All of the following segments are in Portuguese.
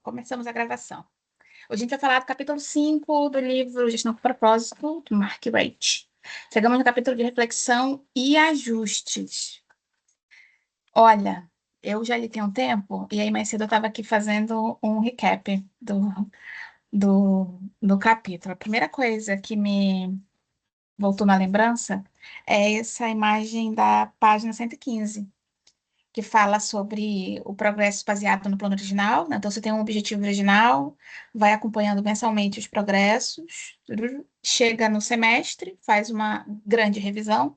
Começamos a gravação. Hoje a gente vai falar do capítulo 5 do livro Gestão com Propósito, do Mark Wright. Chegamos no capítulo de reflexão e ajustes. Olha, eu já li tem um tempo, e aí mais cedo eu estava aqui fazendo um recap do capítulo. A primeira coisa que me voltou na lembrança é essa imagem da página 115, que fala sobre o progresso baseado no plano original, né? Então, você tem um objetivo original, vai acompanhando mensalmente os progressos, chega no semestre, faz uma grande revisão,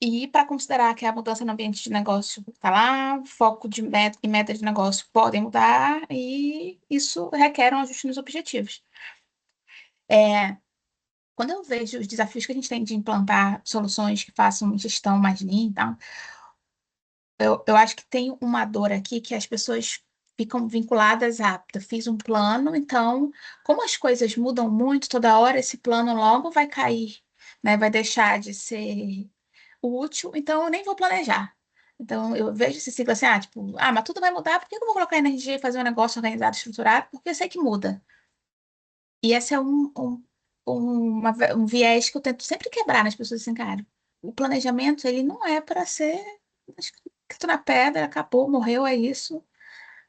e para considerar que a mudança no ambiente de negócio está lá, foco de meta e meta de negócio podem mudar, e isso requer um ajuste nos objetivos. Quando eu vejo os desafios que a gente tem de implantar soluções que façam gestão mais lean e tal, eu acho que tem uma dor aqui que as pessoas ficam vinculadas a, eu fiz um plano, então, como as coisas mudam muito toda hora, esse plano logo vai cair, né? Vai deixar de ser útil, então eu nem vou planejar. Então, eu vejo esse ciclo assim, tipo, mas tudo vai mudar, por que eu vou colocar energia e fazer um negócio organizado, estruturado? Porque eu sei que muda. E esse é um viés que eu tento sempre quebrar nas pessoas assim, cara. O planejamento, ele não é para ser escrito na pedra, acabou, morreu, é isso,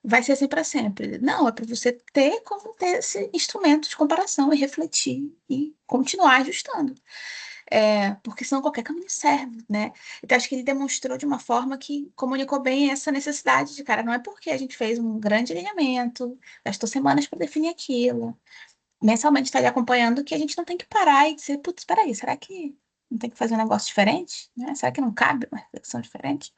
vai ser assim para sempre. Não, é para você ter como ter esse instrumento de comparação e refletir e continuar ajustando. Porque senão qualquer caminho serve, né? Então, acho que ele demonstrou de uma forma que comunicou bem essa necessidade de, cara, não é porque a gente fez um grande alinhamento, gastou semanas para definir aquilo, mensalmente está ali acompanhando, que a gente não tem que parar e dizer, putz, peraí, será que não tem que fazer um negócio diferente? Né? Será que não cabe uma reflexão diferente?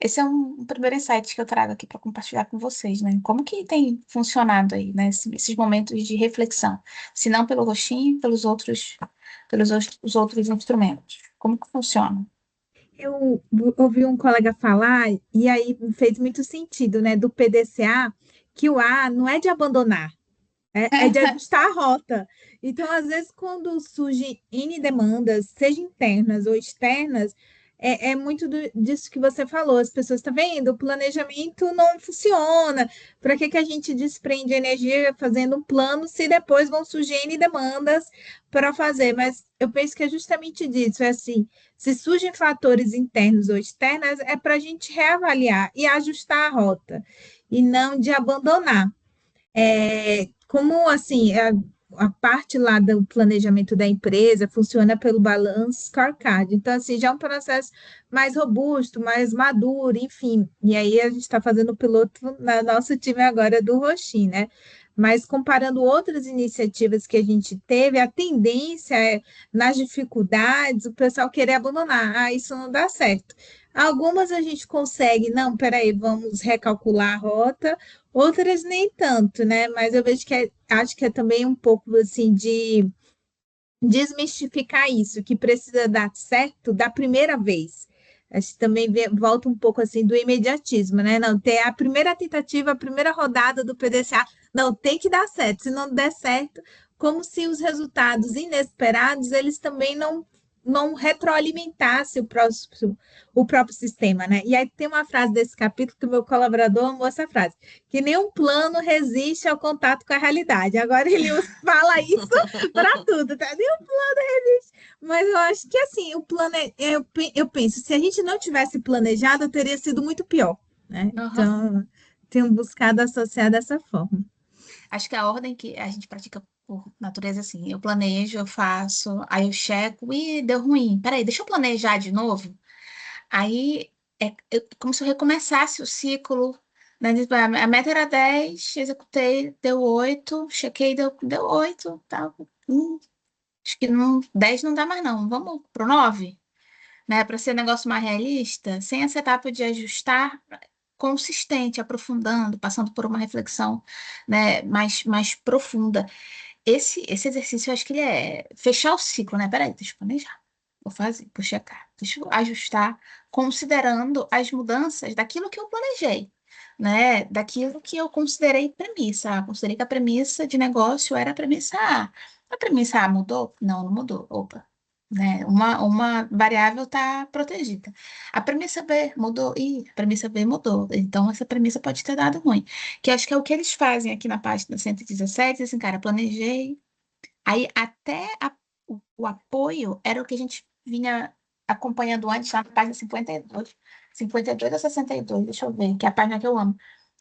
Esse é um primeiro insight que eu trago aqui para compartilhar com vocês, né? Como que tem funcionado aí, né? Esses momentos de reflexão, se não pelo roxinho, os outros instrumentos. Como que funciona? Eu ouvi um colega falar, e aí fez muito sentido, né, do PDCA, que o A não é de abandonar, é de ajustar a rota. Então, às vezes, quando surgem N demandas, seja internas ou externas, é muito disso que você falou. As pessoas estão vendo, o planejamento não funciona. Para que a gente desprende energia fazendo um plano se depois vão surgir N demandas para fazer? Mas eu penso que é justamente disso, é assim, se surgem fatores internos ou externos, é para a gente reavaliar e ajustar a rota, e não de abandonar. Como assim, a parte lá do planejamento da empresa funciona pelo Balance Scorecard. Então, assim, já é um processo mais robusto, mais maduro, enfim. E aí a gente está fazendo o piloto no nosso time agora do Roxin, né? Mas comparando outras iniciativas que a gente teve, a tendência é, nas dificuldades, o pessoal querer abandonar. Isso não dá certo. Algumas a gente consegue, não, peraí, vamos recalcular a rota, outras nem tanto, né? Mas eu vejo que acho que é também um pouco assim de desmistificar isso, que precisa dar certo da primeira vez. Acho que também volta um pouco assim do imediatismo, né? Não, ter a primeira tentativa, a primeira rodada do PDCA, não, tem que dar certo. Se não der certo, como se os resultados inesperados, eles também não retroalimentasse o próprio sistema, né? E aí tem uma frase desse capítulo que o meu colaborador amou essa frase, que nenhum plano resiste ao contato com a realidade. Agora ele fala isso para tudo, tá? Nem o plano resiste. Mas eu acho que assim, o plano eu penso, se a gente não tivesse planejado, teria sido muito pior, né? Aham. Então, tenho buscado associar dessa forma. Acho que a ordem que a gente pratica por natureza, assim, eu planejo, eu faço, aí eu checo, e deu ruim. Peraí, deixa eu planejar de novo. Aí como se eu recomeçasse o ciclo, né? Tipo, a meta era 10, executei, deu 8, chequei, deu 8, tá? Acho que não, 10 não dá mais não, vamos pro 9, né? Para ser um negócio mais realista, sem essa etapa de ajustar, consistente, aprofundando, passando por uma reflexão, né, mais profunda. Esse exercício, eu acho que ele é fechar o ciclo, né? Peraí, deixa eu planejar. Vou fazer, vou checar, deixa eu ajustar, considerando as mudanças daquilo que eu planejei, né? Daquilo que eu considerei premissa. Considerei que a premissa de negócio era a premissa A. A premissa A mudou? Não, não mudou. Opa, né? Uma variável está protegida. A premissa B mudou. Ih, a premissa B mudou. Então, essa premissa pode ter dado ruim. Que eu acho que é o que eles fazem aqui na página 117, assim, cara, planejei. Aí, o apoio era o que a gente vinha acompanhando antes, na página 52. 52 ou 62, deixa eu ver, que é a página que eu amo.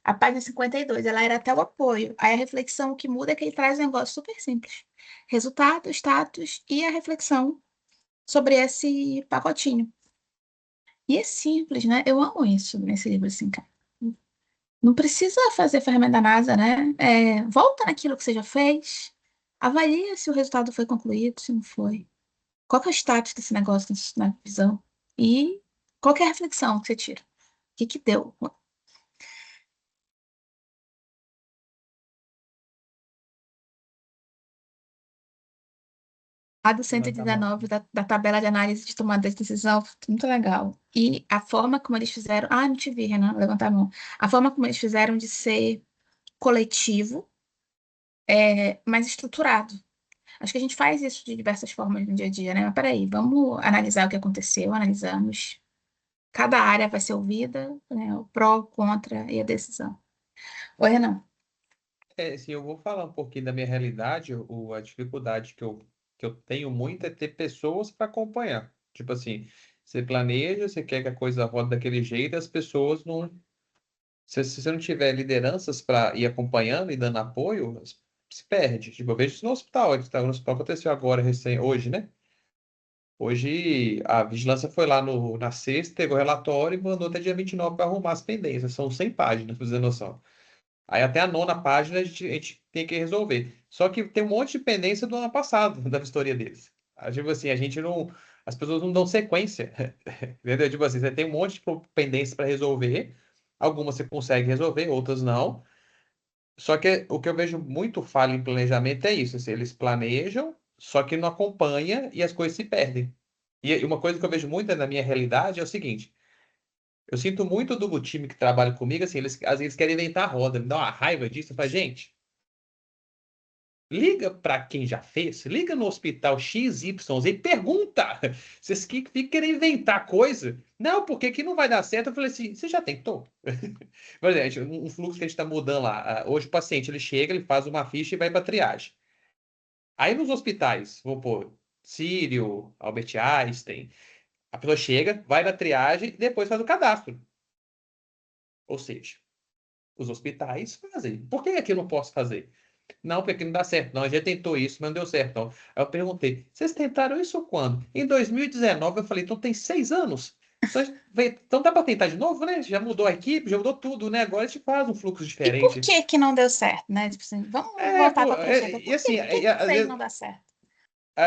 A página 52, ela era até o apoio. Aí a reflexão que muda é que ele traz um negócio super simples. Resultado, status e a reflexão sobre esse pacotinho. E é simples, né? Eu amo isso nesse livro, assim, cara. Não precisa fazer ferramenta da NASA, né? Volta naquilo que você já fez, avalia se o resultado foi concluído, se não foi. Qual que é o status desse negócio na visão? E qual que é a reflexão que você tira? O que que deu? A do Não, tá massa. 119 da tabela de análise de tomada de decisão, muito legal. E a forma como eles fizeram. Ah, não te vi, Renan, levantar a mão. A forma como eles fizeram de ser coletivo, mais estruturado. Acho que a gente faz isso de diversas formas no dia a dia, né? Mas peraí, vamos analisar o que aconteceu, analisamos. Cada área vai ser ouvida, né? O pró, o contra e a decisão. Oi, Renan. Se eu vou falar um pouquinho da minha realidade, a dificuldade que eu tenho muito é ter pessoas para acompanhar. Tipo assim, você planeja, você quer que a coisa rode daquele jeito, as pessoas não. Se você não tiver lideranças para ir acompanhando e dando apoio, se perde. Tipo, eu vejo isso no hospital. No hospital aconteceu agora, hoje, né? Hoje a vigilância foi lá na sexta, pegou o relatório e mandou até dia 29 para arrumar as pendências. São 100 páginas, pra você ter noção. Aí até a nona página a gente tem que resolver. Só que tem um monte de pendência do ano passado, da vistoria deles. Tipo assim, a gente não. As pessoas não dão sequência. Entendeu? Tipo assim, você tem um monte de pendências para resolver. Algumas você consegue resolver, outras não. Só que o que eu vejo muito falha em planejamento é isso. Assim, eles planejam, só que não acompanha e as coisas se perdem. E uma coisa que eu vejo muito na minha realidade é o seguinte. Eu sinto muito do time que trabalha comigo, assim, eles às vezes querem inventar a roda, me dá uma raiva disso. Eu falo, gente, liga para quem já fez, liga no hospital XYZ e pergunta. Vocês que ficam querendo inventar coisa. Não, porque que não vai dar certo? Eu falei assim, você já tentou? Por exemplo, um fluxo que a gente está mudando lá. Hoje o paciente ele chega, ele faz uma ficha e vai para triagem. Aí nos hospitais, vou pôr Sírio, Albert Einstein, a pessoa chega, vai na triagem e depois faz o cadastro. Ou seja, os hospitais fazem. Por que aqui eu não posso fazer? Não, porque aqui não dá certo. Não, a gente tentou isso, mas não deu certo. Não. Aí eu perguntei, vocês tentaram isso quando? Em 2019, eu falei, então tem 6 anos. Então dá para tentar de novo, né? Já mudou a equipe, já mudou tudo, né? Agora a gente faz um fluxo E por diferente. que que não deu certo, né? Tipo assim, vamos É, voltar pô, para a prancheta. e assim, Por que que às isso aí vezes não dá certo?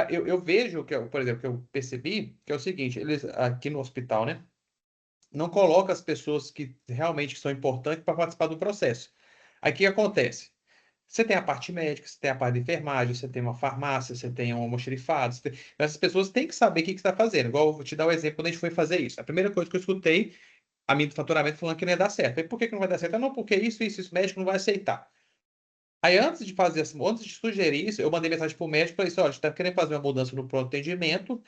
eu vejo, por exemplo, que eu percebi, que é o seguinte, eles aqui no hospital, né? Não coloca as pessoas que realmente são importantes para participar do processo. Aí o que acontece? Você tem a parte médica, você tem a parte de enfermagem, você tem uma farmácia, você tem um almoxarifado. Essas pessoas têm que saber o que que você está fazendo. Igual eu vou te dar o exemplo quando a gente foi fazer isso. A primeira coisa que eu escutei, a minha do faturamento falando que não ia dar certo. Aí, por que que não vai dar certo? Não, porque isso, o médico não vai aceitar. Aí, antes de fazer antes de sugerir isso, eu mandei mensagem para o médico e falei assim: olha, a gente está querendo fazer uma mudança no pronto atendimento.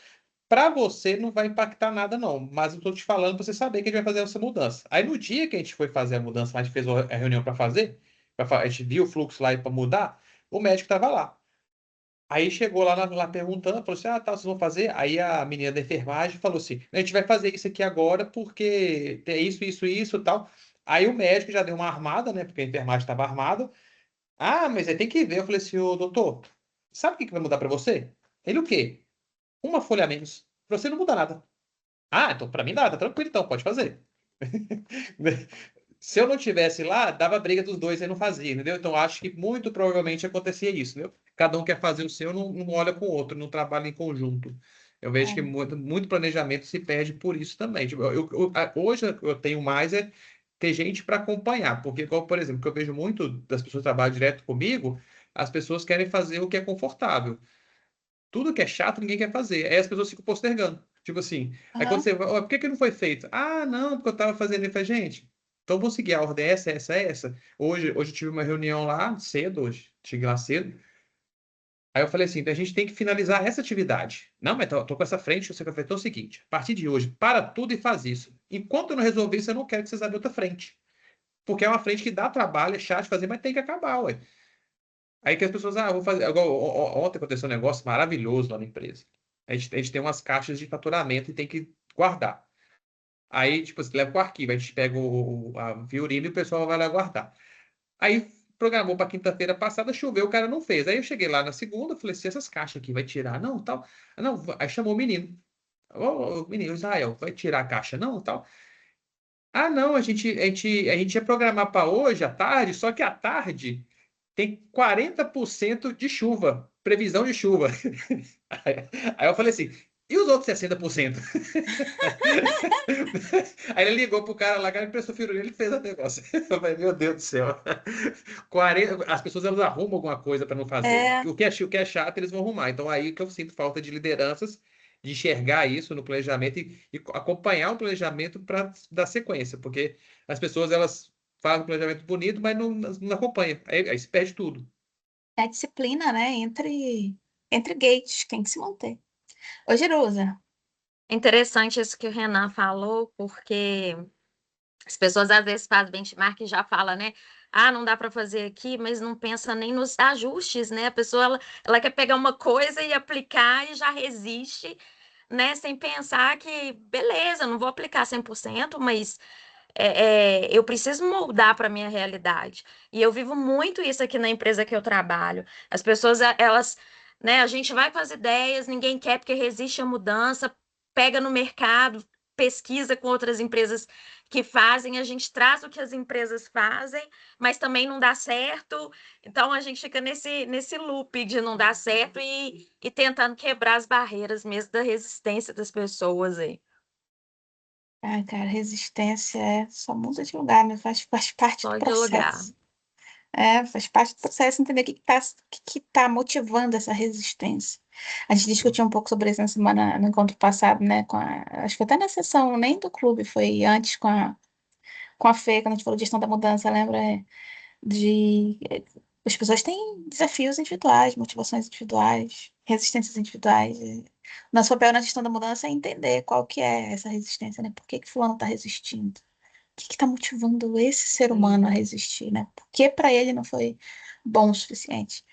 Para você não vai impactar nada, não. Mas eu estou te falando para você saber que a gente vai fazer essa mudança. Aí no dia que a gente foi fazer a mudança, a gente fez a reunião para fazer, a gente viu o fluxo lá para mudar, o médico estava lá. Aí chegou lá perguntando, falou assim: ah, tá, vocês vão fazer? Aí a menina da enfermagem falou assim: a gente vai fazer isso aqui agora porque tem isso, tal. Aí o médico já deu uma armada, né? Porque a enfermagem estava armada. Ah, mas aí tem que ver. Eu falei assim: ô doutor, sabe o que que vai mudar para você? Ele o quê? Uma folha a menos. Pra você não muda nada. Ah, então pra mim dá, tá tranquilo então, pode fazer. Se eu não tivesse lá, dava briga dos dois e não fazia, entendeu? Então acho que muito provavelmente acontecia isso, entendeu? Cada um quer fazer o seu, não olha com o outro, não trabalha em conjunto. Eu vejo que É. muito planejamento se perde por isso também. Tipo, hoje eu tenho mais é ter gente para acompanhar, porque, por exemplo, que eu vejo muito das pessoas que trabalham direto comigo, as pessoas querem fazer o que é confortável. Tudo que é chato, ninguém quer fazer. Aí as pessoas ficam postergando. Tipo assim. Aí quando Aham. você vai, "Ó, por que que não foi feito? Ah, não, porque eu tava fazendo. Eu falei, gente, então vamos seguir a ordem é essa. Hoje eu tive uma reunião lá cedo, hoje. Cheguei lá cedo. Aí eu falei assim, a gente tem que finalizar essa atividade. Não, mas tô com essa frente, você vai fazer o seguinte, a partir de hoje, para tudo e faz isso. Enquanto eu não resolver isso, eu não quero que vocês abram outra frente. Porque é uma frente que dá trabalho, é chato de fazer, mas tem que acabar, ué. Aí que as pessoas, eu vou fazer. Ontem aconteceu um negócio maravilhoso lá na empresa. A gente tem umas caixas de faturamento e tem que guardar. Aí, tipo, você leva o arquivo, a gente pega a violina e o pessoal vai lá guardar. Aí programou para quinta-feira passada, choveu, o cara não fez. Aí eu cheguei lá na segunda, falei assim, essas caixas aqui vai tirar, não, tal. Não, aí chamou o menino. Ô, menino, Israel, vai tirar a caixa, não, tal. Ah, não, a gente ia programar para hoje à tarde, só que à tarde tem 40% de chuva, previsão de chuva. Aí eu falei assim, e os outros 60%? Aí ele ligou pro cara lá, o cara emprestou figurinha, ele fez o negócio. Eu falei, meu Deus do céu. 40, as pessoas elas arrumam alguma coisa para não fazer. É, O que é chato, eles vão arrumar. Então aí que eu sinto falta de lideranças, de enxergar isso no planejamento e acompanhar o planejamento para dar sequência, porque as pessoas elas fazem um planejamento bonito, mas não acompanham. Aí se perde tudo. é a disciplina, né? Entre gates, tem que se manter. Ô, Jerusa, Interessante isso que o Renan falou, porque as pessoas às vezes fazem benchmark e já fala, né? Ah, não dá para fazer aqui, mas não pensa nem nos ajustes, né? A pessoa ela quer pegar uma coisa e aplicar e já resiste, né? Sem pensar que, beleza, não vou aplicar 100%, mas eu preciso moldar para a minha realidade. E eu vivo muito isso aqui na empresa que eu trabalho. As pessoas, elas, né, a gente vai com as ideias, ninguém quer porque resiste à mudança, pega no mercado, pesquisa com outras empresas que fazem, a gente traz o que as empresas fazem, mas também não dá certo. Então a gente fica nesse loop de não dar certo e tentando quebrar as barreiras mesmo da resistência das pessoas aí. ai, cara, resistência só muda de lugar, mas faz parte do Só de lugar. processo. Faz parte do processo entender o que tá motivando essa resistência. A gente discutiu um pouco sobre isso na semana, no encontro passado, né? Acho que até na sessão, nem do clube, foi antes com a Fê, quando a gente falou de gestão da mudança, lembra? As pessoas têm desafios individuais, motivações individuais, resistências individuais. Nosso papel na gestão da mudança é entender qual que é essa resistência, né? Por que que fulano está resistindo? O que está motivando esse ser humano a resistir, né? Por que para ele não foi bom o suficiente?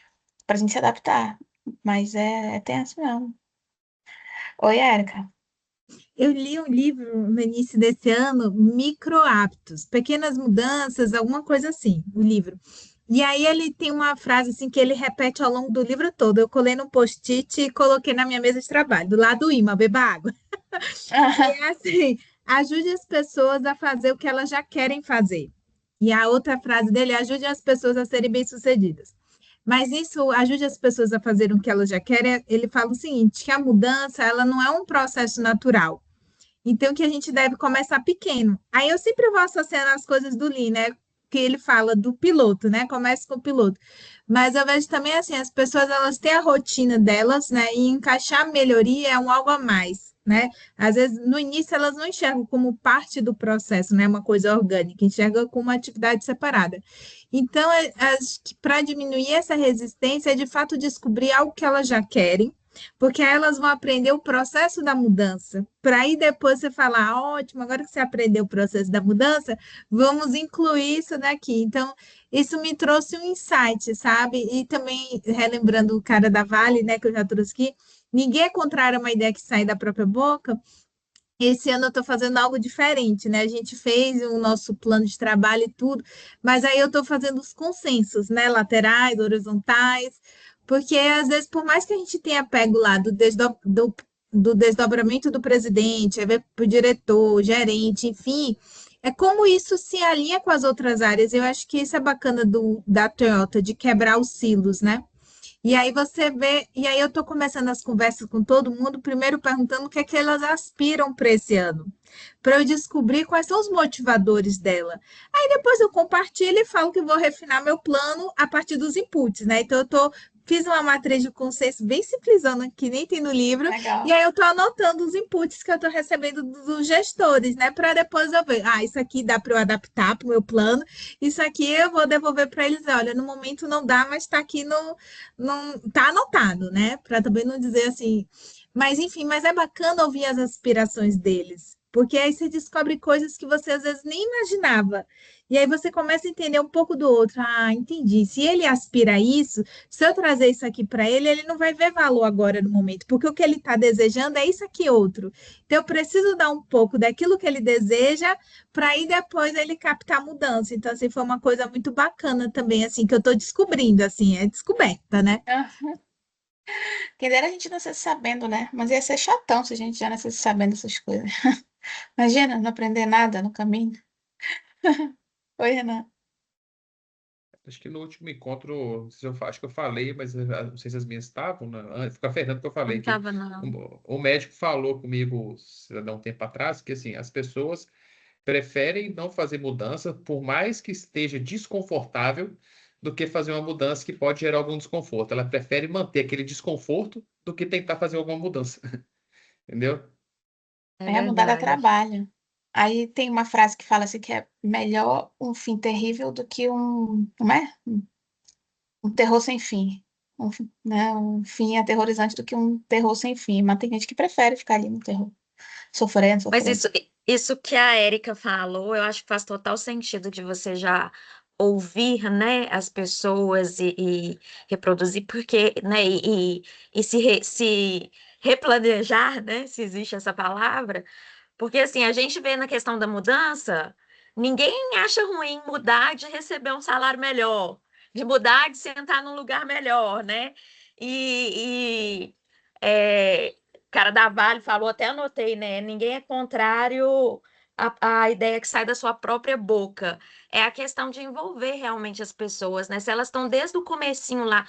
Para a gente se adaptar. Mas é tenso mesmo. Oi, Érica. Eu li um livro no início desse ano, Micro Hábitos, Pequenas Mudanças, alguma coisa assim, o livro. E aí ele tem uma frase assim que ele repete ao longo do livro todo. Eu colei no post-it e coloquei na minha mesa de trabalho, do lado do imã, beba água. E é assim, ajude as pessoas a fazer o que elas já querem fazer. E a outra frase dele é ajude as pessoas a serem bem-sucedidas. Mas isso ajude as pessoas a fazerem o que elas já querem. Ele fala o seguinte, que a mudança, ela não é um processo natural. Então, que a gente deve começar pequeno. Aí eu sempre vou associando as coisas do Lean, né? Que ele fala do piloto, né? Começa com o piloto. Mas eu vejo também assim, as pessoas elas têm a rotina delas, né? E encaixar a melhoria é um algo a mais, né? Às vezes, no início, elas não enxergam como parte do processo, né? Uma coisa orgânica, enxergam como uma atividade separada. Então, acho que para diminuir essa resistência é de fato descobrir algo que elas já querem, porque aí elas vão aprender o processo da mudança. Para aí depois você falar, ótimo, agora que você aprendeu o processo da mudança, vamos incluir isso daqui. Então, isso me trouxe um insight, sabe? E também, relembrando o cara da Vale, né, que eu já trouxe aqui, ninguém é contrário a uma ideia que sai da própria boca. Esse ano eu estou fazendo algo diferente, né? A gente fez o nosso plano de trabalho e tudo, mas aí eu estou fazendo os consensos, né? Laterais, horizontais, porque às vezes, por mais que a gente tenha pego lá do desdobramento do presidente, aí vai para o diretor, gerente, enfim, é como isso se alinha com as outras áreas. Eu acho que isso é bacana da Toyota, de quebrar os silos, né? E aí você vê, e aí eu estou começando as conversas com todo mundo, primeiro perguntando o que é que elas aspiram para esse ano, para eu descobrir quais são os motivadores dela. Aí depois eu compartilho e falo que vou refinar meu plano a partir dos inputs, né? Então eu estou fiz uma matriz de consenso bem simplesona, que nem tem no livro, e Legal. aí eu estou anotando os inputs que eu estou recebendo dos gestores, né? Para depois eu ver, isso aqui dá para eu adaptar para o meu plano, isso aqui eu vou devolver para eles, olha, no momento não dá, mas está aqui tá anotado, né? Para também não dizer assim. Mas enfim, mas é bacana ouvir as aspirações deles. Porque aí você descobre coisas que você às vezes nem imaginava. E aí você começa a entender um pouco do outro. Ah, entendi. Se ele aspira a isso, se eu trazer isso aqui para ele, ele não vai ver valor agora no momento, porque o que ele está desejando é isso aqui outro. Então eu preciso dar um pouco daquilo que ele deseja para aí depois ele captar a mudança. Então assim foi uma coisa muito bacana também assim que eu estou descobrindo assim, é descoberta, né? Ah, quem dera a gente nascesse sabendo, né? Mas ia ser chatão se a gente já nascesse sabendo essas coisas. Imagina, não aprender nada no caminho. Oi, Renan. Acho que no último encontro, se eu acho que eu falei, mas não sei se as minhas estavam, né? Foi a Fernanda que eu falei, Não que tava, não. o médico falou comigo há um tempo atrás que assim, as pessoas preferem não fazer mudança, por mais que esteja desconfortável, do que fazer uma mudança que pode gerar algum desconforto. Ela prefere manter aquele desconforto do que tentar fazer alguma mudança, entendeu? É É, mudar dá verdade. trabalho. Aí tem uma frase que fala assim que é melhor um fim terrível do que não é? Um terror sem fim. Né? Um fim aterrorizante do que um terror sem fim. Mas tem gente que prefere ficar ali no terror, sofrendo, Mas sofrendo. isso que a Érica falou, eu acho que faz total sentido de você já ouvir, né, as pessoas e reproduzir, porque, né, e se replanejar, né, se existe essa palavra, porque assim, a gente vê na questão da mudança, ninguém acha ruim mudar de receber um salário melhor, de mudar de sentar num lugar melhor, né? E cara da Vale falou, até anotei, né? Ninguém é contrário à ideia que sai da sua própria boca. É a questão de envolver realmente as pessoas, né? Se elas estão desde o comecinho lá,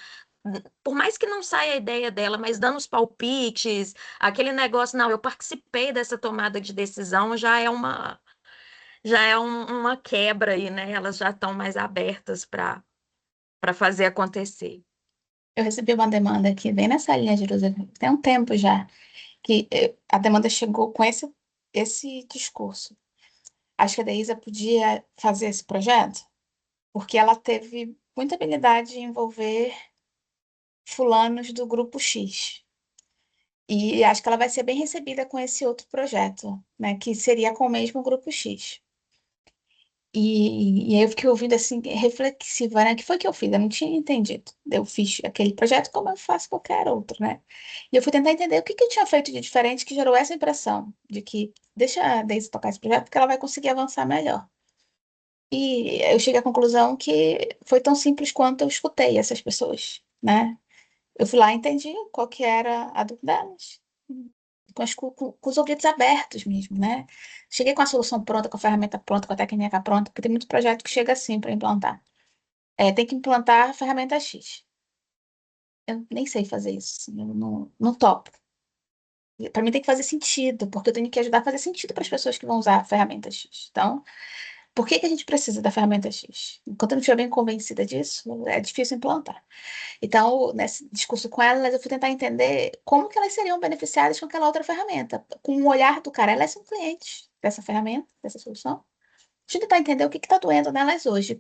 por mais que não saia a ideia dela, mas dando os palpites, aquele negócio, não, eu participei dessa tomada de decisão, uma quebra aí, né? Elas já estão mais abertas para fazer acontecer. Eu recebi uma demanda aqui, bem nessa linha, Jerusalém, tem um tempo já, que a demanda chegou com esse discurso. Acho que a Deísa podia fazer esse projeto, porque ela teve muita habilidade em envolver fulanos do grupo X. E acho que ela vai ser bem recebida com esse outro projeto, né? Que seria com o mesmo grupo X. E aí eu fiquei ouvindo assim, reflexiva, né? O que foi que eu fiz? Eu não tinha entendido. Eu fiz aquele projeto como eu faço qualquer outro, né? E eu fui tentar entender o que que eu tinha feito de diferente que gerou essa impressão de que deixa a Daisy tocar esse projeto porque ela vai conseguir avançar melhor. E eu cheguei à conclusão que foi tão simples quanto eu escutei essas pessoas, né? Eu fui lá e entendi qual que era a dúvida delas, com os ouvidos abertos mesmo, né? Cheguei com a solução pronta, com a ferramenta pronta, com a técnica pronta, porque tem muito projeto que chega assim para implantar. Tem que implantar a ferramenta X. Eu nem sei fazer isso, assim, eu não topo. Para mim tem que fazer sentido, porque eu tenho que ajudar a fazer sentido para as pessoas que vão usar a ferramenta X. Então, por que que a gente precisa da ferramenta X? Enquanto eu não estiver bem convencida disso, é difícil implantar. Então, nesse discurso com elas, eu fui tentar entender como que elas seriam beneficiadas com aquela outra ferramenta, com o olhar do cara. Elas são clientes dessa ferramenta, dessa solução. Deixa eu tentar entender o que está doendo nelas hoje,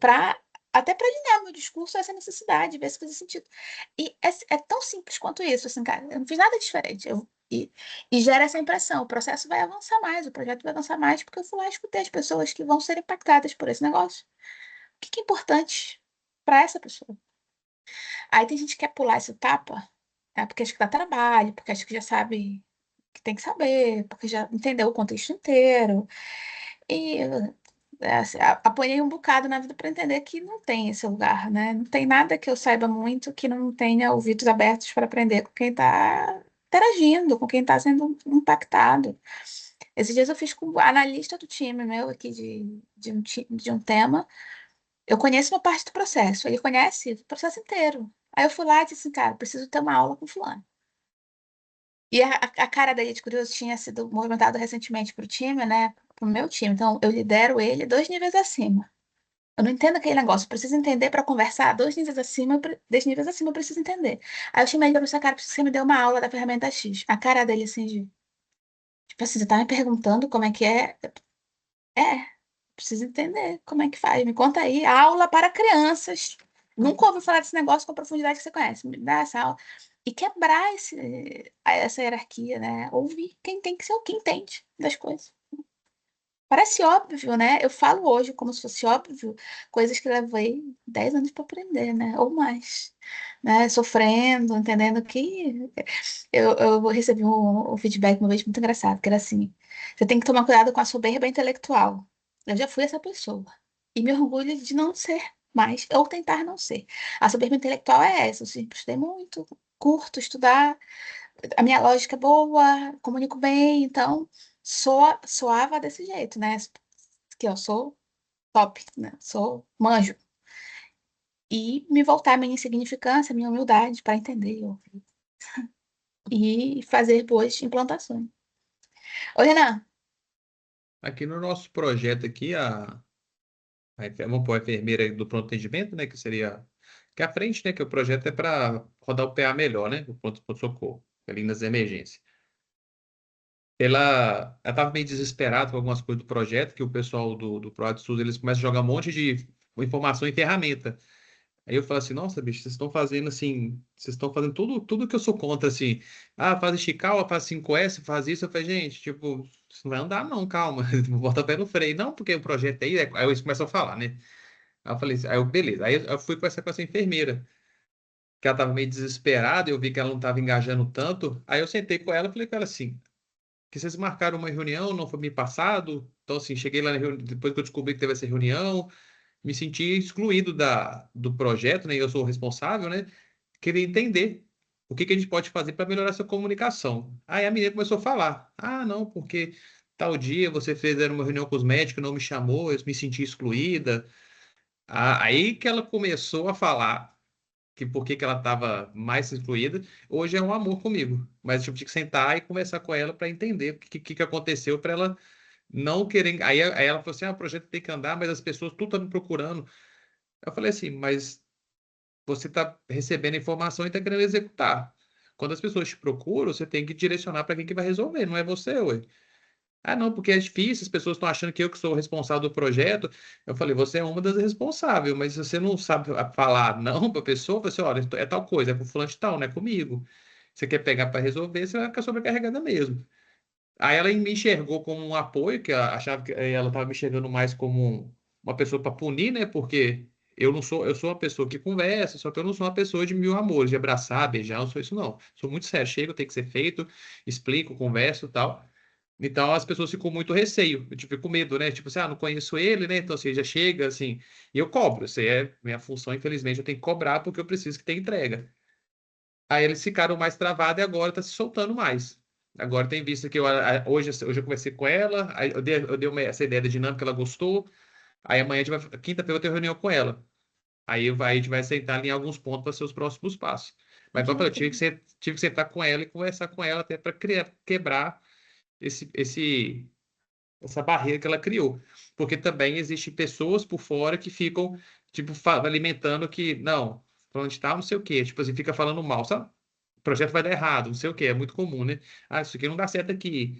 até para alinhar meu discurso a essa necessidade, ver se faz sentido. E é tão simples quanto isso, assim, cara. Eu não fiz nada diferente. E gera essa impressão. O processo vai avançar mais, o projeto vai avançar mais, porque eu fui lá e escutei as pessoas que vão ser impactadas por esse negócio. O que que é importante para essa pessoa? Aí tem gente que quer pular essa etapa, né, porque acha que dá trabalho, porque acha que já sabe que tem que saber, porque já entendeu o contexto inteiro. E assim, apanhei um bocado na vida para entender que não tem esse lugar, né? Não tem nada que eu saiba muito que não tenha ouvidos abertos para aprender com quem está interagindo, com quem está sendo impactado. Esses dias eu fiz com o analista do time meu aqui de um tema. Eu conheço uma parte do processo, ele conhece o processo inteiro. Aí eu fui lá e disse assim, cara, preciso ter uma aula com fulano. E a cara dele de curioso tinha sido movimentado recentemente para o time, né? Para o meu time. Então, eu lidero ele 2 níveis acima. Eu não entendo aquele negócio. Eu preciso entender para conversar. 2 níveis acima, eu preciso entender. Aí eu chamei ele para essa cara, porque você me deu uma aula da ferramenta X. A cara dele, assim, tipo assim, você tá me perguntando como é que é? É, preciso entender como é que faz. Me conta aí. Aula para crianças. Nunca ouvi falar desse negócio com a profundidade que você conhece. Me dá essa aula. E quebrar essa hierarquia, né? Ouvir quem tem que ser o que entende das coisas. Parece óbvio, né? Eu falo hoje como se fosse óbvio, coisas que levei 10 anos para aprender, né? Ou mais, né? Sofrendo, entendendo que eu recebi um feedback uma vez muito engraçado, que era assim: você tem que tomar cuidado com a soberba intelectual. Eu já fui essa pessoa. E me orgulho de não ser mais, ou tentar não ser. A soberba intelectual é essa, eu sempre estudei muito, curto estudar, a minha lógica é boa, comunico bem, então soava desse jeito, né? Que eu sou top, né? Sou manjo. E me voltar à minha insignificância, à minha humildade para entender e fazer boas implantações. Ô, Renan, Aqui no nosso projeto aqui, vamos pôr a enfermeira do pronto atendimento, né? Que seria que é a frente, né? Que o projeto é para rodar o PA melhor, né? O pronto-socorro, ali nas emergências. Ela estava meio desesperada com algumas coisas do projeto, que o pessoal do ProAdSUS, eles começam a jogar um monte de informação em ferramenta. Aí eu falo assim, nossa, bicho, vocês estão fazendo assim, vocês estão fazendo tudo que eu sou contra, assim. Ah, faz Ishikawa, faz 5S, faz isso. Eu falei, gente, tipo, isso não vai andar não, calma. Bota o pé no freio. Não, porque o projeto aí eles começam a falar, né? Aí eu falei, beleza. Aí eu fui com essa enfermeira, que ela tava meio desesperada, eu vi que ela não tava engajando tanto. Aí eu sentei com ela e falei com ela assim, que vocês marcaram uma reunião, não foi me passado. Então, assim, cheguei lá na reunião, depois que eu descobri que teve essa reunião, me senti excluído do projeto, né? Eu sou o responsável, né? Queria entender o que que a gente pode fazer para melhorar essa comunicação. Aí a menina começou a falar: ah, não, porque tal dia você fez uma reunião com os médicos, não me chamou, eu me senti excluída. Aí que ela começou a falar que por que que ela estava mais excluída. Hoje é um amor comigo, mas tipo, tinha que sentar e conversar com ela para entender o que aconteceu para ela não querer. Aí ela falou assim: ah, o projeto tem que andar, mas as pessoas tudo estão me procurando. Eu falei assim, mas você está recebendo informação e está querendo executar. Quando as pessoas te procuram, você tem que direcionar para quem que vai resolver, não é você, ué. Ah, não, porque é difícil, as pessoas estão achando que eu que sou o responsável do projeto. Eu falei, você é uma das responsáveis, mas se você não sabe falar não para a pessoa, você, olha, é tal coisa, é com fulano de tal, não é comigo. Você quer pegar para resolver, você vai ficar sobrecarregada mesmo. Aí ela me enxergou como um apoio, que ela achava que ela estava me enxergando mais como uma pessoa para punir, né? Porque eu sou uma pessoa que conversa, só que eu não sou uma pessoa de mil amores, de abraçar, beijar, eu não sou isso não. Sou muito sério, chego, tem que ser feito, explico, converso, e tal. Então as pessoas ficam muito receio, eu fico com medo, né? Tipo assim, não conheço ele, né? Então assim, já chega assim, e eu cobro, isso aí é minha função, infelizmente, eu tenho que cobrar porque eu preciso que tenha entrega. Aí eles ficaram mais travados e agora tá se soltando mais. Agora tem visto que hoje eu conversei com ela, aí eu dei essa ideia da dinâmica, ela gostou. Aí amanhã, quinta-feira, eu tenho reunião com ela. A gente vai sentar ali em alguns pontos para ser os próximos passos. Mas, como eu falei, eu tive que sentar com ela e conversar com ela até para quebrar essa barreira que ela criou. Porque também existem pessoas por fora que ficam, tipo, alimentando que, não, falando de tal, não sei o quê. Tipo assim, fica falando mal, sabe? O projeto vai dar errado, não sei o quê. É muito comum, né? Ah, isso aqui não dá certo aqui.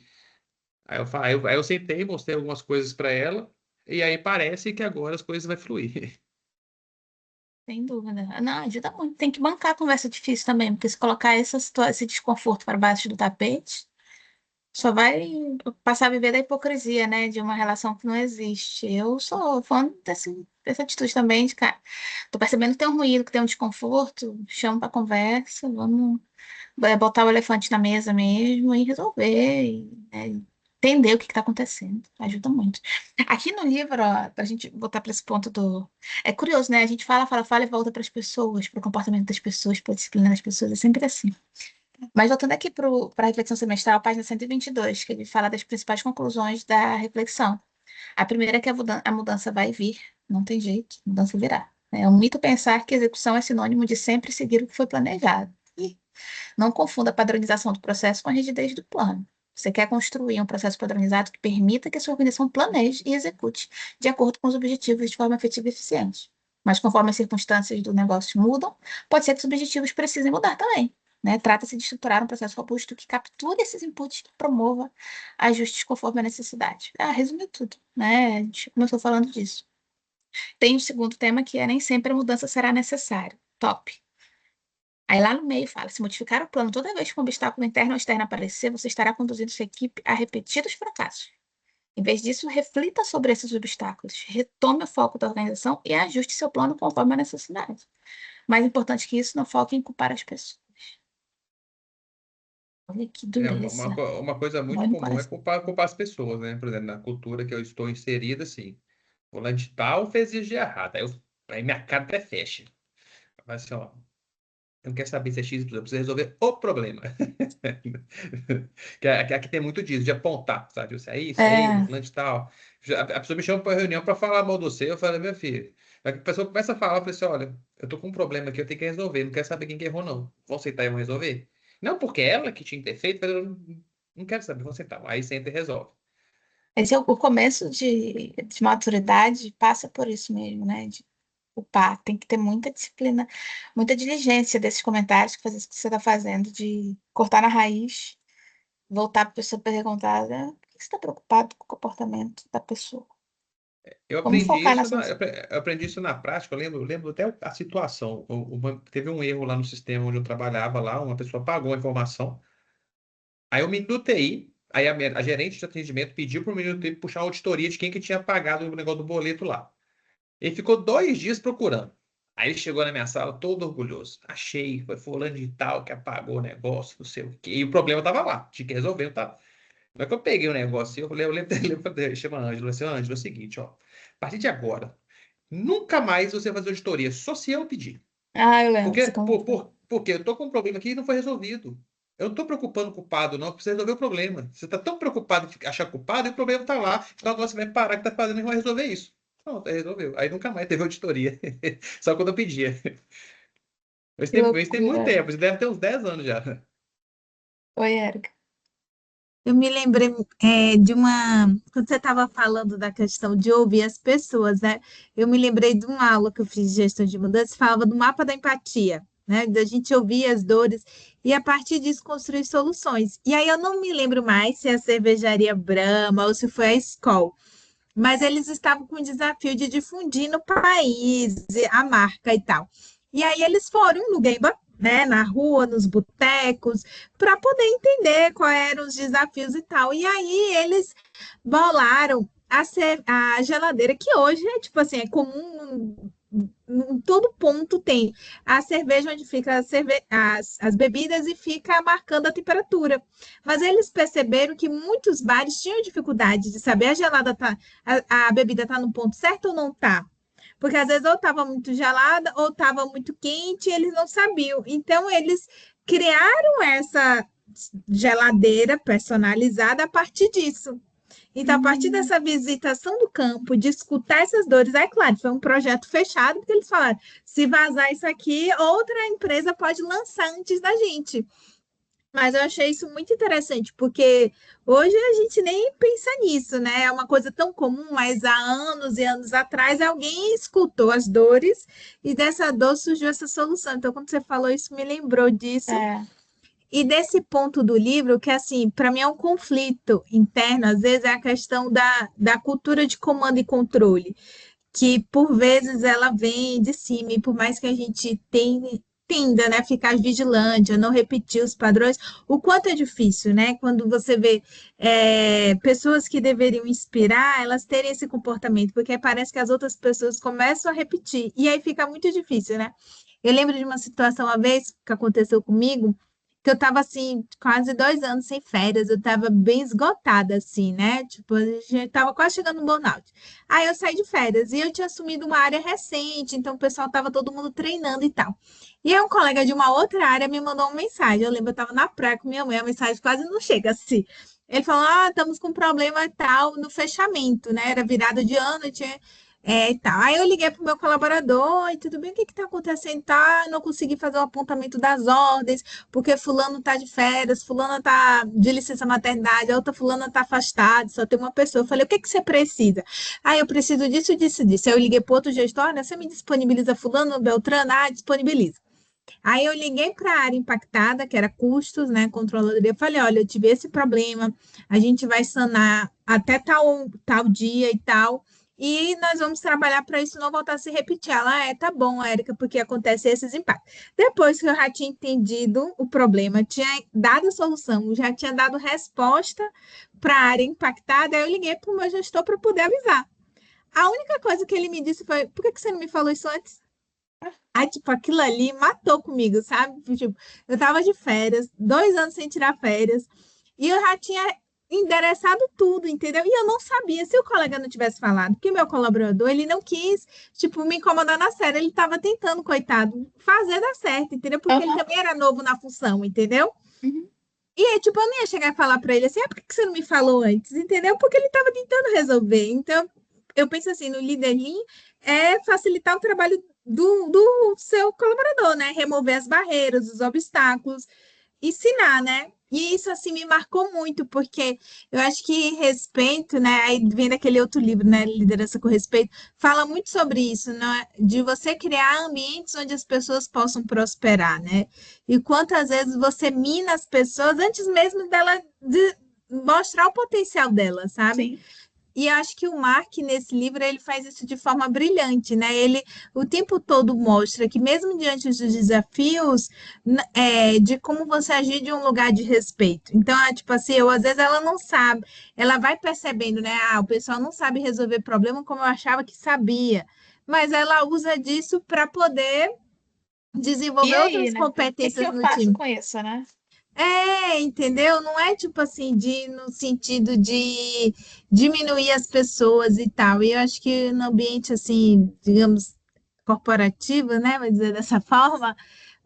Aí eu sentei, mostrei algumas coisas para ela, e aí parece que agora as coisas vão fluir. sem dúvida. Não, ajuda muito. Tem que bancar a conversa difícil também, porque se colocar esse desconforto para baixo do tapete, só vai passar a viver da hipocrisia, né? De uma relação que não existe. Eu sou fã dessa atitude também, de cara. Tô percebendo que tem um ruído, que tem um desconforto, chamo para conversa, vamos botar o elefante na mesa mesmo e resolver, né, entender o que está acontecendo. Ajuda muito. Aqui no livro, ó, para a gente voltar para esse ponto do. É curioso, né? A gente fala, fala, fala e volta para as pessoas, para o comportamento das pessoas, para a disciplina das pessoas, é sempre assim. Mas voltando aqui para a reflexão semestral, página 122, que ele fala das principais conclusões da reflexão. A primeira é que a mudança vai vir, não tem jeito, a mudança virá. É um mito pensar que execução é sinônimo de sempre seguir o que foi planejado. E não confunda a padronização do processo com a rigidez do plano. Você quer construir um processo padronizado que permita que a sua organização planeje e execute de acordo com os objetivos de forma efetiva e eficiente. Mas conforme as circunstâncias do negócio mudam, pode ser que os objetivos precisem mudar também. Né? Trata-se de estruturar um processo robusto que capture esses inputs e promova ajustes conforme a necessidade. Resumiu tudo, né? A gente começou falando disso. Tem o segundo tema que é nem sempre a mudança será necessária. Top. Aí lá no meio fala, se modificar o plano toda vez que um obstáculo interno ou externo aparecer, você estará conduzindo sua equipe a repetidos fracassos. Em vez disso, reflita sobre esses obstáculos, retome o foco da organização e ajuste seu plano conforme a necessidade. Mais importante que isso, não foque em culpar as pessoas. Olha que dureza. Uma coisa muito Dói no comum é coração. culpar as pessoas, né? Por exemplo, na cultura que eu estou inserida, assim, fulano de tal fez isso de errado. Aí minha cara até fecha. Mas assim, ó, eu não quero saber se é X, eu preciso resolver o problema. Aqui tem muito disso, de apontar, sabe? Isso aí, É, fulano de tal. A pessoa me chama para reunião para falar mal do você, eu falei, meu filho. Aí a pessoa começa a falar, eu falei assim, olha, eu tô com um problema aqui, eu tenho que resolver, não quero saber quem que errou, não. Vão aceitar e vão resolver? Não, porque ela que tinha que ter feito, eu não quero saber, vão aceitar. Aí senta e resolve. esse é o começo de maturidade, passa por isso mesmo, né? De culpar. Tem que ter muita disciplina, muita diligência desses comentários que você está fazendo, de cortar na raiz, voltar para a pessoa e perguntar, né, por que você está preocupado com o comportamento da pessoa? Eu Vamos aprendi focar na isso solução. eu aprendi isso na prática, eu lembro até a situação. Teve um erro lá no sistema onde eu trabalhava lá, uma pessoa pagou a informação. Aí o menino do TI, aí a gerente de atendimento pediu para o menino do TI puxar uma auditoria de quem que tinha pagado o negócio do boleto lá. Ele ficou 2 dias procurando. Aí ele chegou na minha sala todo orgulhoso. Achei, foi fulano de tal que apagou o negócio, não sei o quê. E o problema estava lá, tinha que resolver, tá? Mas que eu peguei o negócio, eu lembro dele, chama Ângelo, assim, Ângelo, é o seguinte, ó, a partir de agora, nunca mais você vai fazer auditoria, só se eu pedir. Eu lembro, Porque, você comentou. porque eu tô com um problema aqui e não foi resolvido. Eu não tô preocupando com o culpado, não, precisa resolver o problema. Você tá tão preocupado em achar culpado e o problema tá lá. Então agora você vai parar o que tá fazendo e vai resolver isso. Pronto, aí resolveu. Aí nunca mais teve auditoria. Só quando eu pedia. Que Isso tem muito loucura. tempo, isso deve ter uns 10 anos já. Oi, Érica. Eu me lembrei de uma. Quando você estava falando da questão de ouvir as pessoas, né? Eu me lembrei de uma aula que eu fiz de gestão de mudança, falava do mapa da empatia, né? Da gente ouvir as dores e, a partir disso, construir soluções. E aí eu não me lembro mais se é a cervejaria Brahma ou se foi a Skol, mas eles estavam com o desafio de difundir no país a marca e tal. E aí eles foram no Gemba, né, na rua, nos botecos, para poder entender quais eram os desafios e tal. E aí eles bolaram a geladeira, que hoje é tipo assim, é comum em todo ponto tem a cerveja onde fica as bebidas e fica marcando a temperatura. Mas eles perceberam que muitos bares tinham dificuldade de saber a bebida está no ponto certo ou não está. Porque às vezes ou estava muito gelada ou estava muito quente, e eles não sabiam. Então eles criaram essa geladeira personalizada a partir disso. Então, a partir Hum, dessa visitação do campo, de escutar essas dores, é claro, foi um projeto fechado, porque eles falaram: se vazar isso aqui, outra empresa pode lançar antes da gente. Mas eu achei isso muito interessante, porque hoje a gente nem pensa nisso, né? É uma coisa tão comum, mas há anos e anos atrás alguém escutou as dores e dessa dor surgiu essa solução. Então, quando você falou isso, me lembrou disso. é, E desse ponto do livro, que assim, para mim é um conflito interno, às vezes é a questão da cultura de comando e controle, que por vezes ela vem de cima, e por mais que a gente tenda, né, ficar vigilante, a não repetir os padrões, o quanto é difícil, né? Quando você vê pessoas que deveriam inspirar, elas terem esse comportamento, porque parece que as outras pessoas começam a repetir, e aí fica muito difícil, né? Eu lembro de uma situação uma vez que aconteceu comigo, que eu estava assim, quase 2 anos sem férias, eu estava bem esgotada, assim, né? Tipo, a gente estava quase chegando no burnout. Aí eu saí de férias e eu tinha assumido uma área recente, então o pessoal estava todo mundo treinando e tal. E aí um colega de uma outra área me mandou uma mensagem. Eu lembro, eu estava na praia com minha mãe, a mensagem quase não chega assim. Ele falou: estamos com um problema e tal no fechamento, né? Era virada de ano, E tal. Aí eu liguei pro meu colaborador, e tudo bem, o que que tá acontecendo? Tá, não consegui fazer o apontamento das ordens, porque fulano tá de férias, fulano tá de licença maternidade, a outra fulana tá afastada, só tem uma pessoa. Eu falei, o que que você precisa? Aí eu preciso disso, disso, disso. Aí eu liguei pro outro gestor, olha, você me disponibiliza fulano, Beltrano? Ah, disponibiliza. Aí eu liguei para a área impactada, que era custos, né, controladoria. Eu falei, olha, eu tive esse problema, a gente vai sanar até tal dia e tal, e nós vamos trabalhar para isso não voltar a se repetir. Ela, tá bom, Érica, porque acontece esses impactos. Depois que eu já tinha entendido o problema, tinha dado a solução, já tinha dado resposta para a área impactada, aí eu liguei para o meu gestor para poder avisar. A única coisa que ele me disse foi, por que que você não me falou isso antes? Aí, tipo, aquilo ali matou comigo, sabe? Tipo, eu tava de férias, 2 anos sem tirar férias, e eu já tinha endereçado tudo, entendeu? E eu não sabia se o colega não tivesse falado, porque meu colaborador, ele não quis, tipo, me incomodar na série, ele tava tentando, coitado, fazer dar certo, entendeu? Porque ele Aham. também era novo na função, entendeu? Uhum. E aí, tipo, eu não ia chegar e falar pra ele assim, por que que você não me falou antes, entendeu? Porque ele tava tentando resolver. Então, eu penso assim, no Leader Lean é facilitar o trabalho do seu colaborador, né? Remover as barreiras, os obstáculos, ensinar, né? E isso, assim, me marcou muito, porque eu acho que respeito, né? Aí vem daquele outro livro, né? Liderança com Respeito, fala muito sobre isso, né? De você criar ambientes onde as pessoas possam prosperar, né? E quantas vezes você mina as pessoas antes mesmo dela de mostrar o potencial dela, sabe? Sim. E acho que o Mark, nesse livro, ele faz isso de forma brilhante, né? Ele o tempo todo mostra que, mesmo diante dos desafios, de como você agir de um lugar de respeito. Então, tipo assim, às vezes ela não sabe, ela vai percebendo, né? Ah, o pessoal não sabe resolver problema como eu achava que sabia. Mas ela usa disso para poder E desenvolver aí, outras né? O que que competências eu no faço time. com isso, né? Entendeu? Não é tipo assim, no sentido de diminuir as pessoas e tal. E eu acho que no ambiente assim, digamos, corporativo, né? Vou dizer dessa forma,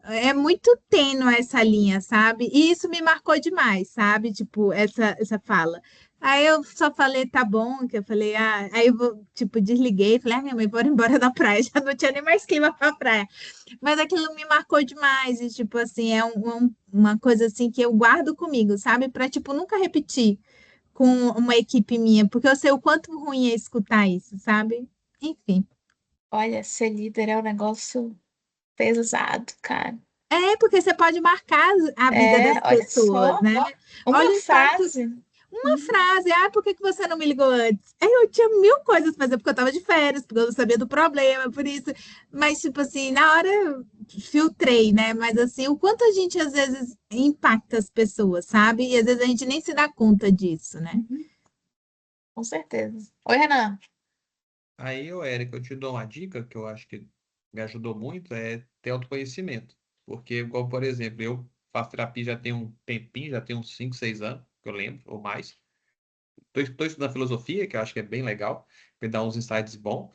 é muito tênue essa linha, sabe? E isso me marcou demais, sabe? Tipo, essa fala. Aí eu só falei, tá bom, que eu falei, aí eu tipo, desliguei, falei, minha mãe, bora embora da praia, já não tinha nem mais clima pra praia. Mas aquilo me marcou demais, e tipo assim, uma coisa assim que eu guardo comigo, sabe? Pra, tipo, nunca repetir com uma equipe minha, porque eu sei o quanto ruim é escutar isso, sabe? Enfim. Olha, ser líder é um negócio pesado, cara. Porque você pode marcar a vida das Olha pessoas, só, né? uma Olha o impacto. frase. Uma Uhum. frase, por que que você não me ligou antes? Aí eu tinha mil coisas pra fazer, porque eu tava de férias, porque eu não sabia do problema, por isso. Mas, tipo assim, na hora eu filtrei, né? Mas, assim, o quanto a gente às vezes impacta as pessoas, sabe? E às vezes a gente nem se dá conta disso, né? Uhum. Com certeza. Oi, Renan. Aí, ô Érica, eu te dou uma dica que eu acho que me ajudou muito, é ter autoconhecimento. Porque, igual, por exemplo, eu faço terapia já tem um tempinho, já tem uns 5, 6 anos, que eu lembro, ou mais. Estou estudando filosofia, que eu acho que é bem legal, me dá uns insights bons.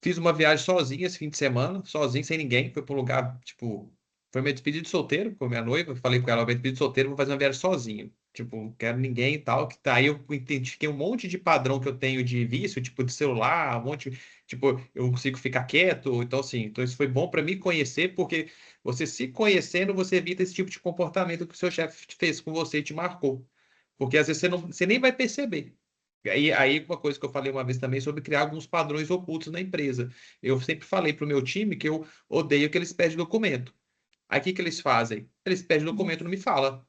Fiz uma viagem sozinho esse fim de semana, sozinho, sem ninguém. Fui para um lugar, tipo, foi minha despedida de solteiro com a minha noiva. Falei com ela, minha despedida de solteiro, vou fazer uma viagem sozinho. Tipo, não quero ninguém e tal. Que tá aí eu identifiquei um monte de padrão que eu tenho de vício, tipo, de celular, um monte, tipo, eu consigo ficar quieto. Então, assim, então isso foi bom para me conhecer, porque você se conhecendo, você evita esse tipo de comportamento que o seu chefe fez com você e te marcou. Porque às vezes você nem vai perceber. Aí, uma coisa que eu falei uma vez também sobre criar alguns padrões ocultos na empresa. Eu sempre falei para o meu time que eu odeio que eles pedem documento. Aí o que que eles fazem? Eles pedem documento e não me fala.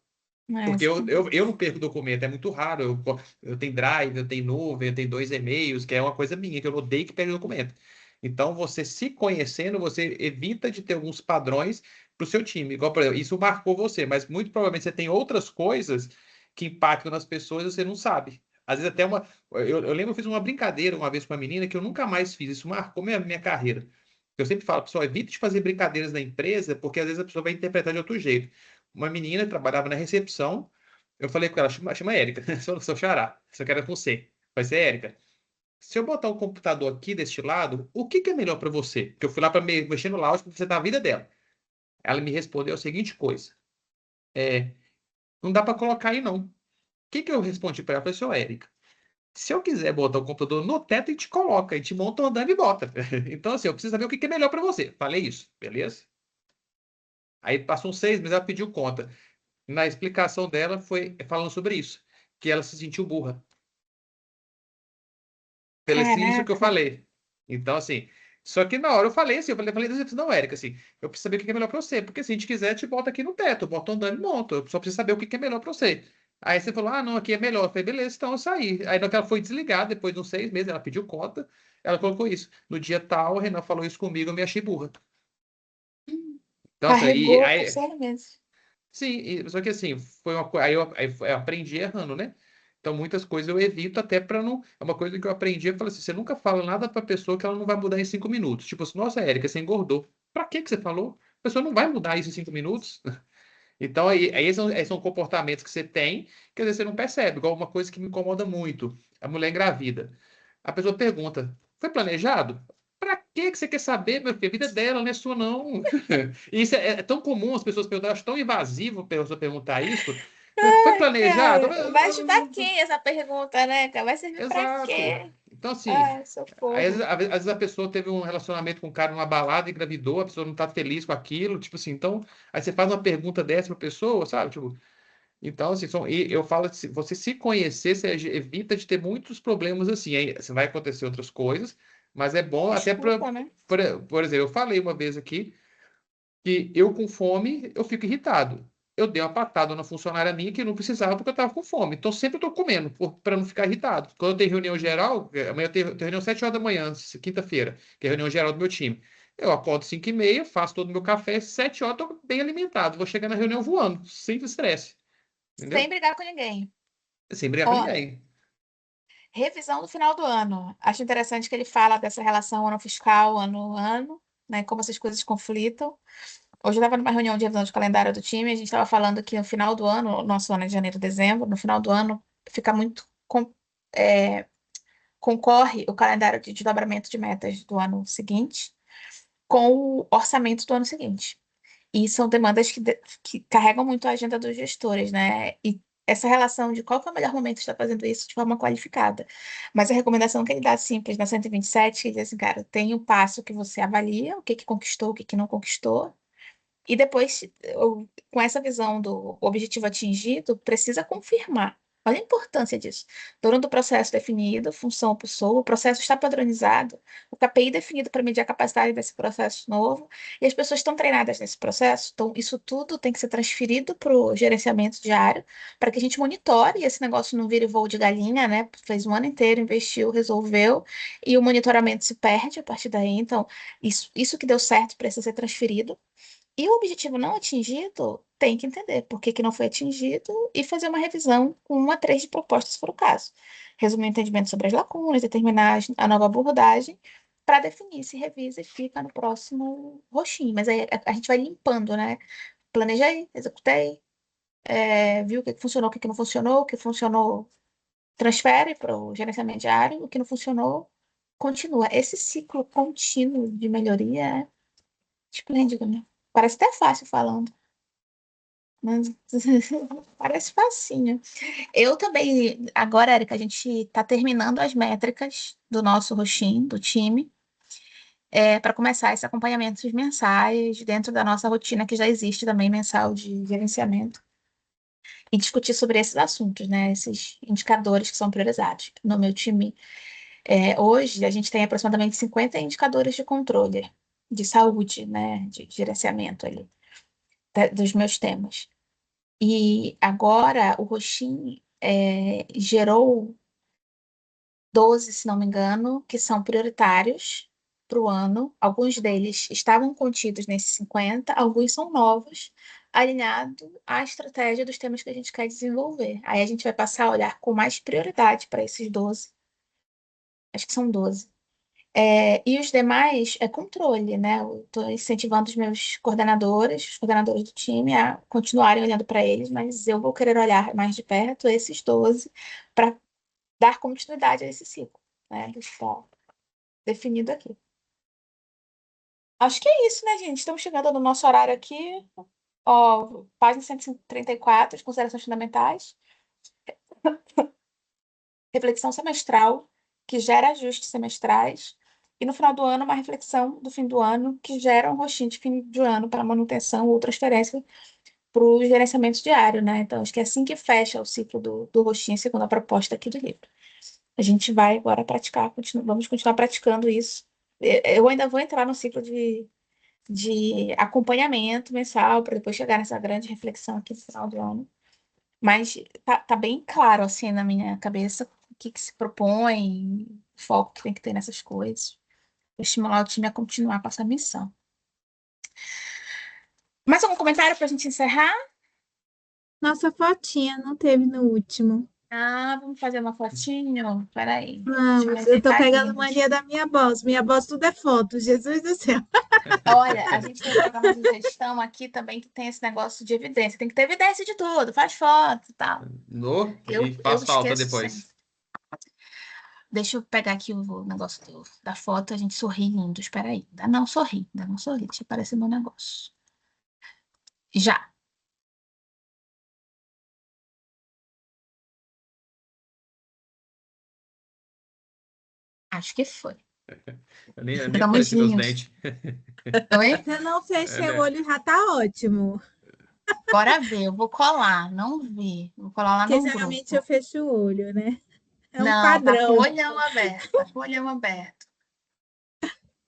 Porque eu não perco documento, é muito raro. Eu tenho Drive, eu tenho nuvem, eu tenho 2 e-mails, que é uma coisa minha, que eu odeio que pede documento. Então, você se conhecendo, você evita de ter alguns padrões para o seu time. Igual, por exemplo, isso marcou você, mas muito provavelmente você tem outras coisas que impactam nas pessoas e você não sabe. Às vezes até uma. Eu lembro, eu fiz uma brincadeira uma vez com uma menina que eu nunca mais fiz. Isso marcou minha carreira. Eu sempre falo, pessoal, evite de fazer brincadeiras na empresa, porque às vezes a pessoa vai interpretar de outro jeito. Uma menina trabalhava na recepção. Eu falei com ela, chama Érica, sou xará, só quero com C. Vai ser Érica. Se eu botar o computador aqui deste lado, o que que é melhor para você? Porque eu fui lá para mexer no lounge para você dar a vida dela. Ela me respondeu a seguinte coisa: é, não dá para colocar aí não. O que que eu respondi para ela? Eu falei, senhor Érica, Se eu quiser botar o computador no teto, a gente coloca, a gente monta um andame e bota. Então, assim, eu preciso saber o que que é melhor para você. Falei isso, beleza? Aí passou uns 6 meses, ela pediu conta. Na explicação dela foi falando sobre isso, que ela se sentiu burra. Pelo isso que eu Caraca. falei. Então, assim, só que na hora eu falei assim, eu falei desse jeito, não, Érica, assim, eu preciso saber o que é melhor pra você, porque se a gente quiser, te bota aqui no teto, bota um andando e monta, eu só preciso saber o que é melhor pra você. Aí você falou, ah, não, aqui é melhor. Eu falei, beleza, então eu saí. Aí na hora que ela foi desligar, depois de uns 6 meses, ela pediu conta, ela colocou isso. No dia tal, o Renan falou isso comigo, eu me achei burra. Então, assim, Carregou por 6 meses. sim, só que assim, foi uma coisa. Aí eu aprendi errando, né? Então, muitas coisas eu evito até para não. É uma coisa que eu aprendi. Eu falei assim: você nunca fala nada para pessoa que ela não vai mudar em 5 minutos. Tipo assim, nossa, Érica, você engordou. Para que você falou? A pessoa não vai mudar isso em 5 minutos. Então, aí esses são comportamentos que você tem que às vezes você não percebe. Igual uma coisa que me incomoda muito: a mulher engravida. A pessoa pergunta: foi planejado? Pra que você quer saber, meu filho? A vida é dela, não é sua, não. E isso é tão comum as pessoas perguntarem, acho tão invasivo a pessoa perguntar isso. Foi planejado? Cara, vai ajudar quem essa pergunta, né, cara? Vai servir pra Exato. quê? Então, assim, Ai, aí, socorro. às vezes a pessoa teve um relacionamento com um cara numa balada e engravidou, a pessoa não tá feliz com aquilo, tipo assim, então, aí você faz uma pergunta dessa pra pessoa, sabe? Tipo, então, assim, e eu falo assim, você se conhecer, você evita de ter muitos problemas assim. Aí você vai acontecer outras coisas, mas é bom até para. Desculpa, né? Por exemplo, eu falei uma vez aqui que eu com fome, eu fico irritado. Eu dei uma patada na funcionária minha que não precisava porque eu estava com fome. Então sempre eu estou comendo para não ficar irritado. Quando eu tenho reunião geral, amanhã eu tenho reunião 7 horas da manhã, quinta-feira, que é a reunião geral do meu time. Eu acordo 5h30, faço todo o meu café, 7 horas, estou bem alimentado. Vou chegar na reunião voando, sem estresse. Sem Entendeu? brigar com ninguém. Sem brigar com Ó, ninguém. revisão do final do ano. Acho interessante que ele fala dessa relação ano fiscal, ano, né? Como essas coisas conflitam. Hoje eu estava numa reunião de revisão de calendário do time, a gente estava falando que no final do ano, o nosso ano é de janeiro, dezembro, no final do ano fica muito é, concorre o calendário de desdobramento de metas do ano seguinte com o orçamento do ano seguinte. E são demandas que carregam muito a agenda dos gestores, né? E essa relação de qual que é o melhor momento de estar fazendo isso de forma qualificada. Mas a recomendação que ele dá simples na 127, ele diz assim, cara, tem um passo que você avalia, o que que conquistou, o que que não conquistou, e depois, com essa visão do objetivo atingido, precisa confirmar. Olha a importância disso. Durante o processo definido, função pessoa, o processo está padronizado, o KPI definido para medir a capacidade desse processo novo, e as pessoas estão treinadas nesse processo. Então, isso tudo tem que ser transferido para o gerenciamento diário, para que a gente monitore e esse negócio não vire voo de galinha, né? Fez um ano inteiro, investiu, resolveu, e o monitoramento se perde a partir daí. Então, isso que deu certo precisa ser transferido. E o objetivo não atingido, tem que entender por que que não foi atingido e fazer uma revisão com 1 a 3 de propostas, se for o caso. Resumir o entendimento sobre as lacunas, determinar a nova abordagem, para definir se revisa e fica no próximo roxinho. Mas aí a gente vai limpando, né? Planejei, executei, viu o que que funcionou, o que que não funcionou, o que funcionou, transfere para o gerenciamento diário, o que não funcionou, continua. Esse ciclo contínuo de melhoria é esplêndido, né? Parece até fácil falando. Mas parece facinho. Eu também, agora, Erika, a gente está terminando as métricas do nosso roxinho, do time, para começar esse acompanhamento mensais dentro da nossa rotina, que já existe também mensal de gerenciamento, e discutir sobre esses assuntos, né? Esses indicadores que são priorizados. No meu time, hoje, a gente tem aproximadamente 50 indicadores de controle de saúde, né? De gerenciamento ali, dos meus temas. E agora o Roxin gerou 12, se não me engano, que são prioritários para o ano. Alguns deles estavam contidos nesses 50, alguns são novos, alinhado à estratégia dos temas que a gente quer desenvolver. Aí a gente vai passar a olhar com mais prioridade para esses 12. Acho que são 12. E os demais é controle, né? Eu estou incentivando os coordenadores do time, a continuarem olhando para eles, mas eu vou querer olhar mais de perto esses 12 para dar continuidade a esse ciclo, né? Que está definido aqui. Acho que é isso, né, gente? Estamos chegando no nosso horário aqui. Ó, página 134, as considerações fundamentais. reflexão semestral, que gera ajustes semestrais, e no final do ano, uma reflexão do fim do ano, que gera um roxinho de fim de ano para manutenção ou transferência para o gerenciamento diário, né? Então, acho que é assim que fecha o ciclo do roxinho, segundo a proposta aqui do livro. A gente vai agora praticar, vamos continuar praticando isso. Eu ainda vou entrar no ciclo de acompanhamento mensal, para depois chegar nessa grande reflexão aqui no final do ano. Mas tá bem claro, assim, na minha cabeça, o que se propõe, o foco que tem que ter nessas coisas. Estimular o time a continuar com essa missão. Mais algum comentário para a gente encerrar? Nossa fotinha não teve no último. Ah, vamos fazer uma fotinho? Peraí. Deixa eu Vamos, eu tô ajeitar pegando aqui. mania da minha boss. Minha boss tudo é foto, Jesus do céu. Olha, a gente tem um programa de gestão aqui também que tem esse negócio de evidência. Tem que ter evidência de tudo, faz foto e tal. E Eu faz falta esqueço depois. sempre. Deixa eu pegar aqui o negócio da foto, a gente sorri lindo. Espera aí. Ainda não sorri. Deixa eu aparecer meu negócio. Já. Acho que foi. Eu nem Estamos apareci meus lindos. dentes. Oi? Se eu não fechei o né? olho, já tá ótimo. Bora ver. Eu vou colar. Não vi. Vou colar lá Porque no geralmente eu grupo. fecho o olho, né? É um Não, tá com o padrão. olhão aberto. Tá com o olhão aberto.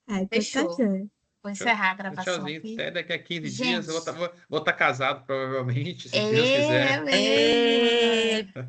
Ah, então tá Fechou. joia. Vou encerrar a gravação Tchauzinho. aqui. Até daqui a 15 dias Gente, eu vou estar casado, provavelmente, se Deus quiser. é mesmo.